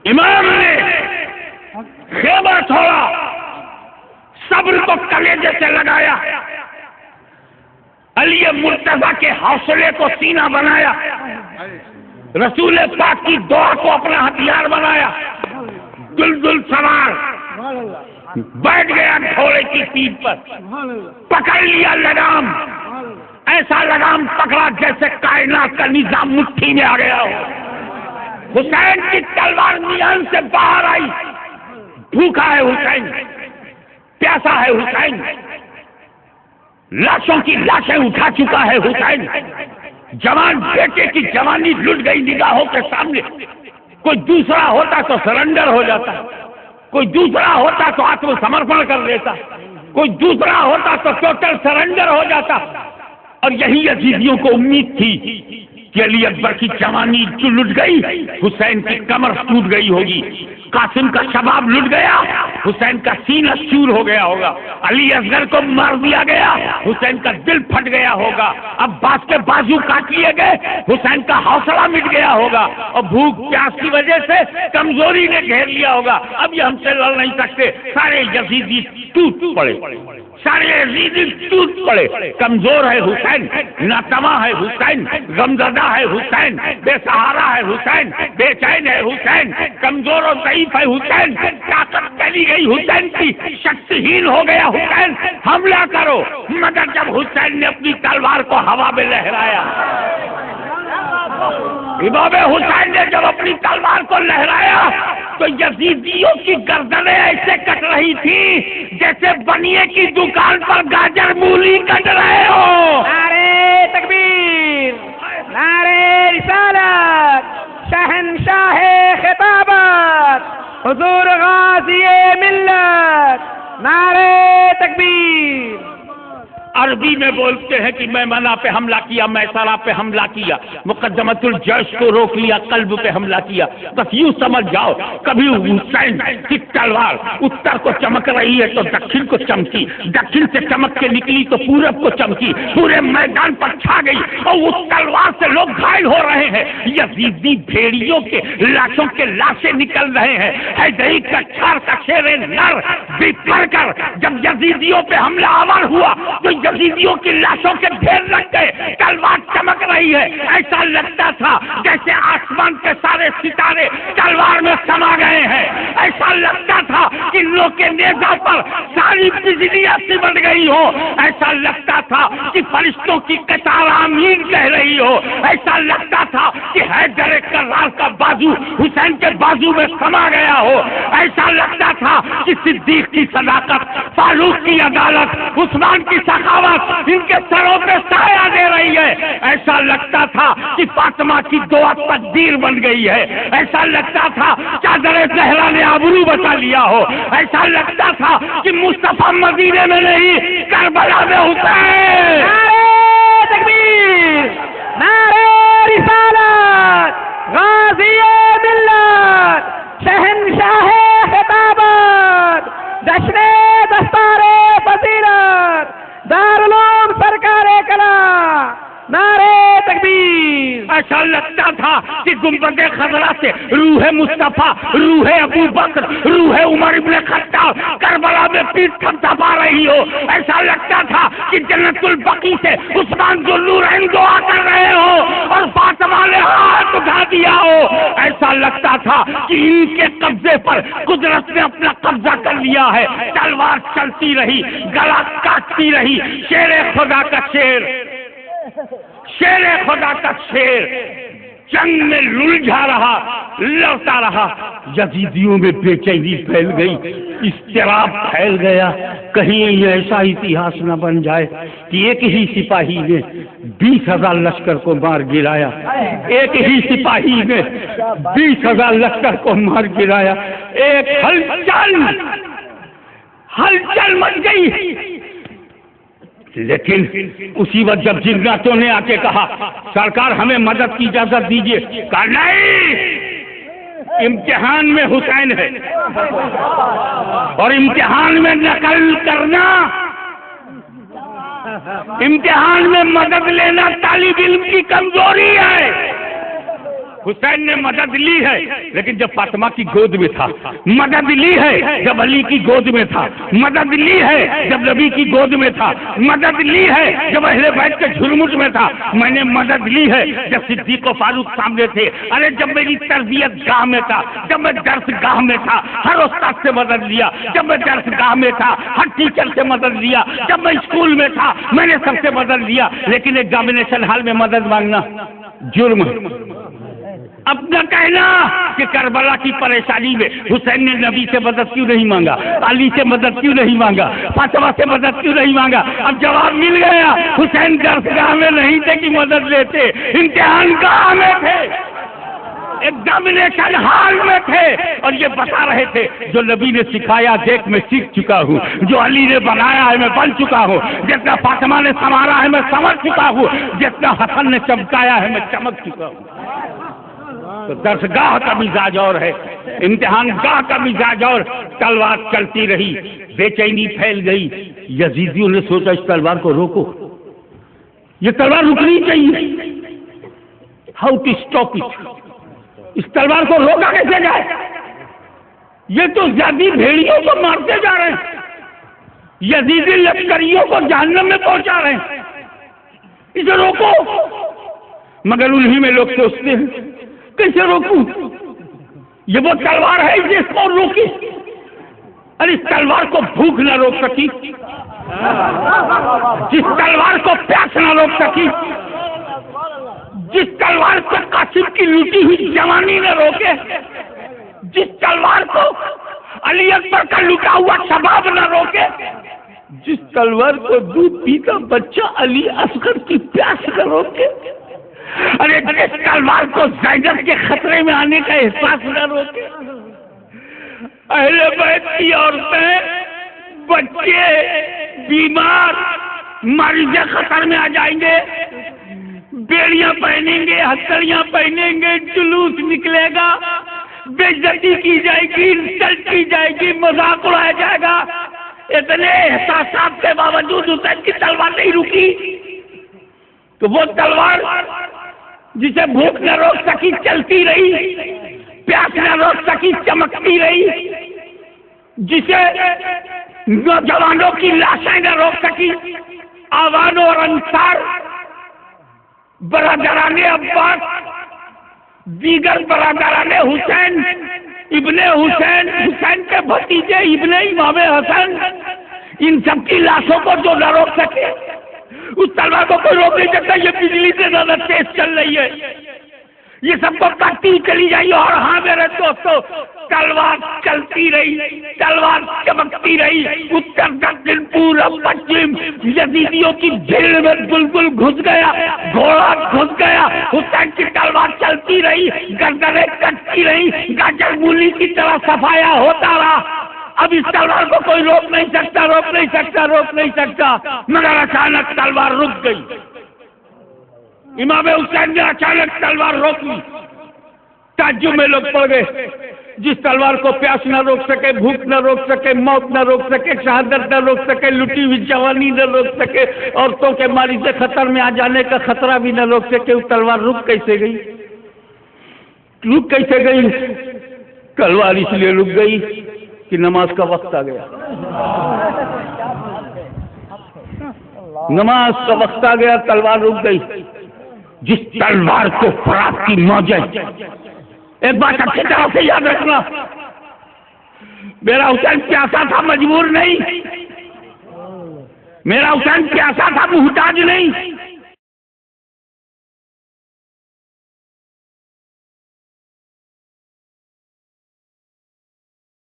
امام نے خیمہ چھوڑا، صبر کو کلیجے سے لگایا، علی مرتضیٰ کے حوصلے کو سینہ بنایا، رسول پاک کی دعا کو اپنا ہتھیار بنایا، دلدل سوار بیٹھ گیا گھوڑے کی پیٹھ پر، پکڑ لیا لگام، ایسا لگام پکڑا جیسے کائنات کا نظام مٹھی میں آ گیا ہو۔ حسین کی تلوار میان سے باہر آئی، بھوکا ہے حسین، پیاسا ہے حسین، لاشوں کی لاشیں اٹھا چکا ہے حسین، جوان بیٹے کی جوانی لٹ گئی نگاہوں کے سامنے۔ کوئی دوسرا ہوتا تو سرنڈر ہو جاتا، کوئی دوسرا ہوتا تو آتم سمرپن کر دیتا، کوئی دوسرا ہوتا تو ٹوٹل سرنڈر ہو جاتا۔ اور یہی یزیدیوں کو امید تھی کہ علی اکبر کی جوانی جو لٹ گئی، حسین کی کمر ٹوٹ گئی ہوگی، قاسم کا شباب لٹ گیا، حسین کا سینہ چور ہو گیا ہوگا، علی اصغر کو مار دیا گیا، حسین کا دل پھٹ گیا ہوگا، عباس کے بازو کاٹ لیے گئے، حسین کا حوصلہ مٹ گیا ہوگا، اور بھوک پیاس کی وجہ سے کمزوری نے گھیر لیا ہوگا، اب یہ ہم سے لڑ نہیں سکتے۔ سارے یزیدی ٹوٹ پڑے، سارے یزیدی ٹوٹ پڑے۔ کمزور ہے حسین، ناتما ہے حسین، غمزدہ ہے حسین، بے سہارا ہے حسین، بے چین ہے حسین، کمزور اور ضعیف ہے حسین، طاقت چلی گئی حسین کی، شخصہین ہو گیا حسین، حملہ کرو۔ مگر جب حسین نے اپنی تلوار کو ہوا میں لہرایا، امام حسین نے جب اپنی تلوار کو لہرایا تو یزیدیوں کی گردنیں ایسے کٹ رہی تھی جیسے بنیے کی دکان پر گاجر مولی کٹ رہے ہو۔ نعرے تکبیر، نعرے رسالت، شہنشاہ خطابت، حضور غازی ملت، نعرے تکبیر۔ عربی میں بولتے ہیں کہ میں منا پہ حملہ کیا، میں سرا پہ حملہ کیا، مقدمت الجیش کو روک لیا، قلب پہ حملہ کیا۔ بس یوں سمجھ جاؤ، کبھی حسین کی تلوار اتر کو چمک رہی ہے تو دکھن کو چمکی، دکھن سے چمک کے نکلی تو پورب کو چمکی، پورے میدان پر چھا گئی، اور اس تلوار سے لوگ گھائل ہو رہے ہیں، یزیدی بھیڑیوں کے لاشوں کے لاشیں نکل رہے ہیں۔ حیدری کا چھار کا شیر نر بھی پڑھ کر جب یزیدیوں پہ حملہ آور ہوا تو یزیدیوں کی لاشوں کے ڈھیر لگ گئے، تلوار چمک رہی ہے، ایسا لگتا تھا جیسے آسمان کے سارے ستارے تلوار میں سما گئے ہیں، ایسا لگتا تھا کہ لوگ کے نیزہ پر ساری بجلیاں سمٹ گئی ہو، ایسا لگتا تھا کہ فرشتوں کی قطار آمین کہہ رہی ہو، ایسا لگتا تھا کہ حیدر کرار کا بازو حسین کے بازو میں سما گیا ہو، ایسا لگتا تھا کہ صدیق کی صداقت، فاروق کی عدالت، عثمان کی سخاوت ان کے سروں پہ سایہ دے رہی ہے، ایسا لگتا تھا کہ فاطمہ کی دعا تقدیر بن گئی ہے، ایسا لگتا تھا چادر زہرا نے آبرو بچا لیا ہو، ایسا لگتا تھا کہ مصطفیٰ مدینے میں نہیں کربلا میں حسین۔ نعرے تکبیر، نعرے رسالت، غازی ملت، شہنشاہ خطابت، جشن دستار فضیلت، دارالعلوم سرکار کلا، نعرے تکبیر۔ ایسا لگتا تھا کہ گنبد خضرا سے روح مصطفیٰ، روح ابو بکر، روح عمر ابن خطاب کربلا میں پیٹ تھپتھپا رہی ہو، ایسا لگتا تھا کہ جنت البقیع سے عثمان ذوالنورین دعا کر رہے ہو اور فاطمہ نے ہاتھ اٹھا دیا ہو، ایسا لگتا تھا کہ ان کے قبضے پر قدرت نے اپنا قبضہ کر لیا ہے۔ تلوار چلتی رہی، گلا کاٹتی رہی، شیر خدا کا شیر، شیر خدا کا شیر جنگ میں للجھا رہا، لڑتا رہا، یزیدیوں میں بے چینی پھیل گئی، اضطراب پھیل گیا، کہیں ایسا اتہاس نہ بن جائے کہ ایک ہی سپاہی نے 20,000 لشکر کو مار گرایا، ایک ہی سپاہی نے 20,000 لشکر کو مار گرایا، ایک ہلچل مچ گئی۔ لیکن اسی وقت جب جناتوں نے آ کے کہا سرکار ہمیں مدد کی اجازت دیجیے، کہا نہیں، امتحان میں حسین ہے اور امتحان میں نقل کرنا، امتحان میں مدد لینا طالب علم کی کمزوری ہے، حسین نے مدد لی ہے لیکن جب فاطمہ کی گود میں تھا، مدد لی ہے جب علی کی گود میں تھا، مدد لی ہے جب نبی کی گود میں تھا، مدد لی ہے جب اہل بیت کے جھرمٹ میں تھا، میں نے مدد لی ہے جب صدیق و فاروق سامنے تھے، ارے جب میری تربیت گاہ میں تھا، جب میں درس گاہ میں تھا، ہر استاد سے مدد لیا، جب میں درس گاہ میں تھا ہر ٹیچر سے مدد لیا، جب میں اسکول میں تھا میں نے سب سے مدد لیا، لیکن ایگزامینیشن ہال میں مدد مانگنا جرم۔ اپنا کہنا کہ کربلا کی پریشانی میں حسین نے نبی سے مدد کیوں نہیں مانگا، علی سے مدد کیوں نہیں مانگا، فاطمہ سے مدد کیوں نہیں مانگا؟ اب جواب مل گیا، حسین درسگاہ میں نہیں تھے کہ مدد لیتے، امتحان گاہ میں تھے، ایگزامینیشن ہال میں تھے، اور یہ بتا رہے تھے جو نبی نے سکھایا دیکھ میں سیکھ چکا ہوں، جو علی نے بنایا ہے میں بن چکا ہوں، جتنا فاطمہ نے سنوارا ہے میں سنور چکا ہوں، جتنا حسن نے چمکایا ہے میں چمک چکا ہوں۔ تو درسگاہ کا مزاج اور ہے، امتحان گاہ کا مزاج اور۔ تلوار چلتی رہی، بے چینی پھیل گئی، یزیدیوں نے سوچا اس تلوار کو روکو، یہ تلوار رکنی چاہیے، ہاؤ ٹو اسٹاپ اٹ، اس تلوار کو روکا کیسے جائے، یہ تو یزیدی بھیڑیوں کو مارتے جا رہے ہیں، یزیدی لشکریوں کو جہنم میں پہنچا رہے ہیں، اسے روکو۔ مگر انہی میں لوگ سوچتے ہیں کیسے روکوں، یہ وہ تلوار ہے جس کو روکی، اور اس تلوار کو بھوک نہ روک سکی، جس تلوار کو پیاس نہ روک سکی، جس تلوار کو قاسم کی لوٹی ہوئی جوانی نہ روکے، جس تلوار کو علی اکبر کا لٹا ہوا شباب نہ روکے، جس تلوار کو دودھ پیتا بچہ علی اصغر کی پیاس نہ روکے، ارے جس تلوار کو زینب کے خطرے میں آنے کا احساس نہ روکے، اہل بیت کی عورتیں، بچے، بیمار، مریض خطر میں آ جائیں گے، بیڑیاں پہنیں گے، ہتھکڑیاں پہنیں گے، جلوس نکلے گا، بے عزتی کی جائے گی، انسلٹ کی جائے گی، مذاق اڑایا جائے گا، اتنے احساسات کے باوجود حسین کی تلوار نہیں رکی۔ تو وہ تلوار جسے بھوک نہ روک سکی چلتی رہی، پیاس نہ روک سکی چمکتی رہی، جسے نوجوانوں کی لاشیں نہ روک سکی، آوان اور انصار، برادران عباس، دیگر برادران حسین، ابن حسین، حسین کے بھتیجے ابن امام حسن، ان سب کی لاشوں کو جو نہ روک سکے، اس تلوار کو کوئی روک نہیں سکتا، یہ بجلی سے زیادہ تیز چل رہی ہے، یہ سب کو کٹتی چلی جائے۔ اور ہاں میرے دوستو، تلوار چلتی رہی، تلوار چمکتی رہی، اتر دکن پورب پچھم، یزیدیوں کی بھیڑ میں بلبل گھس گیا، گھوڑا گھس گیا، حسین کی تلوار چلتی رہی، گردنیں کٹتی رہی، گاجر مولی کی طرح صفایا ہوتا رہا۔ اب اس تلوار کو کوئی روک نہیں سکتا، روک نہیں سکتا، روک نہیں سکتا، مگر اچانک تلوار رک گئی۔ امام حسین نے اچانک تلوار روک لی، تعجب میں لوگ پڑ گئے، جس تلوار کو پیاس نہ روک سکے، بھوک نہ روک سکے، موت نہ روک سکے، شہادت نہ روک سکے، لٹی ہوئی جوانی نہ روک سکے، عورتوں کے مریض خطر میں آ جانے کا خطرہ بھی نہ روک سکے، وہ تلوار رک کیسے گئی؟ رک کیسے گئی؟ تلوار اس لیے رک گئی کہ نماز کا وقت آ گیا، نماز کا وقت آ گیا، تلوار رک گئی۔ جس تلوار کو فرات کی موجیں، ایک بات اچھی طرح سے یاد رکھنا، میرا حسین پیاسا تھا، مجبور نہیں، میرا حسین پیاسا تھا، محتاج نہیں،